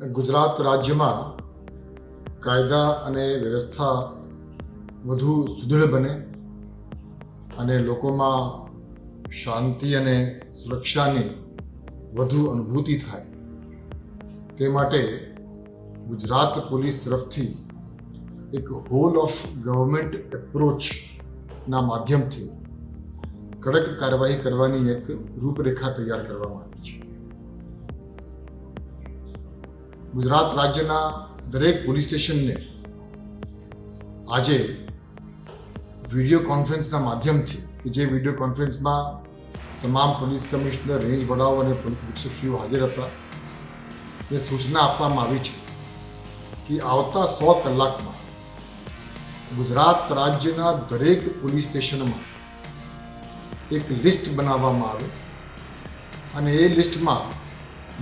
ગુજરાત રાજ્યમાં કાયદા અને વ્યવસ્થા વધુ સુદૃઢ બને અને લોકોમાં શાંતિ અને સુરક્ષાની વધુ અનુભૂતિ થાય તે માટે ગુજરાત પોલીસ તરફથી એક હોલ ઓફ ગવર્મેન્ટ એપ્રોચના માધ્યમથી કડક કાર્યવાહી કરવાની એક રૂપરેખા તૈયાર કરવામાં આવી છે. ગુજરાત રાજ્યના દરેક પોલીસ સ્ટેશનને આજે વિડીયો કોન્ફરન્સના માધ્યમથી કે જે વિડીયો કોન્ફરન્સમાં તમામ પોલીસ કમિશનર, રેન્જ વડાઓ અને પોલીસ અધિક્ષકશ્રીઓ હાજર હતા, એ સૂચના આપવામાં આવી છે કે આવતા 100 કલાકમાં ગુજરાત રાજ્યના દરેક પોલીસ સ્ટેશનમાં એક લિસ્ટ બનાવવામાં આવે અને એ લિસ્ટમાં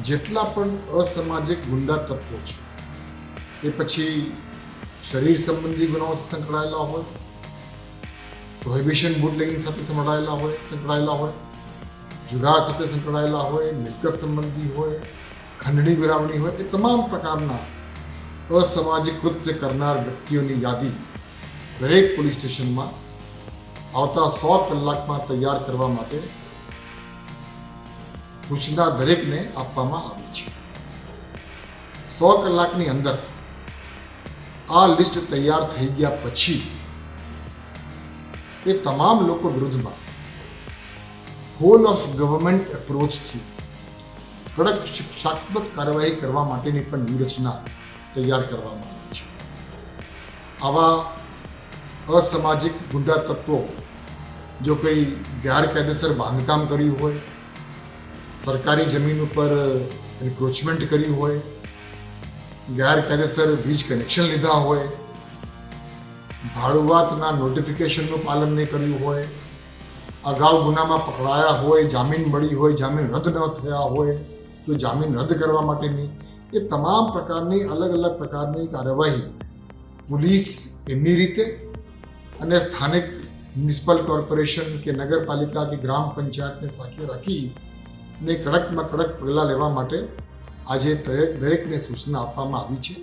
જેટલા પણ અસામાજિક ગુંડા તત્વો છે, એ પછી શરીર સંબંધી ગુનાઓ સંકળાયેલા હોય, પ્રોહિબિશન બુટલેગિંગ સાથે સંકળાયેલા હોય, જુગાર સાથે સંકળાયેલા હોય, મિલકત સંબંધી હોય, ખંડણી ગુરાવણી હોય, એ તમામ પ્રકારના અસામાજિક કૃત્ય કરનાર વ્યક્તિઓની યાદી દરેક પોલીસ સ્ટેશનમાં આવતા 100 કલાકમાં તૈયાર કરવા માટે સૂચના દરેકને આપવામાં આવી છે. 100 કલાકની અંદર આ લિસ્ટ તૈયાર થઈ ગયા પછી એ તમામ લોકો વિરુદ્ધમાં હોલ ઓફ ગવર્મેન્ટ એપ્રોચથી કડક શિક્ષાત્મક કાર્યવાહી કરવા માટેની પણ વ્યૂહરચના તૈયાર કરવામાં આવી છે. આવા અસામાજિક ગુંડા તત્વો જો કોઈ ગેરકાયદેસર બાંધકામ કર્યું હોય, સરકારી જમીન ઉપર એન્ક્રોચમેન્ટ કર્યું હોય, ગેરકાયદેસર વીજ કનેક્શન લીધા હોય, ભાડુઆતના નોટિફિકેશનનું પાલન નહીં કર્યું હોય, અગાઉ ગુનામાં પકડાયા હોય, જામીન મળી હોય, જામીન રદ ન થયા હોય તો જામીન રદ કરવા માટેની એ તમામ પ્રકારની અલગ અલગ પ્રકારની કાર્યવાહી પોલીસ એમની રીતે અને સ્થાનિક મ્યુનિસિપલ કોર્પોરેશન કે નગરપાલિકા કે ગ્રામ પંચાયતને સાથે રાખી ને કડકમાં કડક પગલાં લેવા માટે આજે દરેકને સૂચના આપવામાં આવી છે.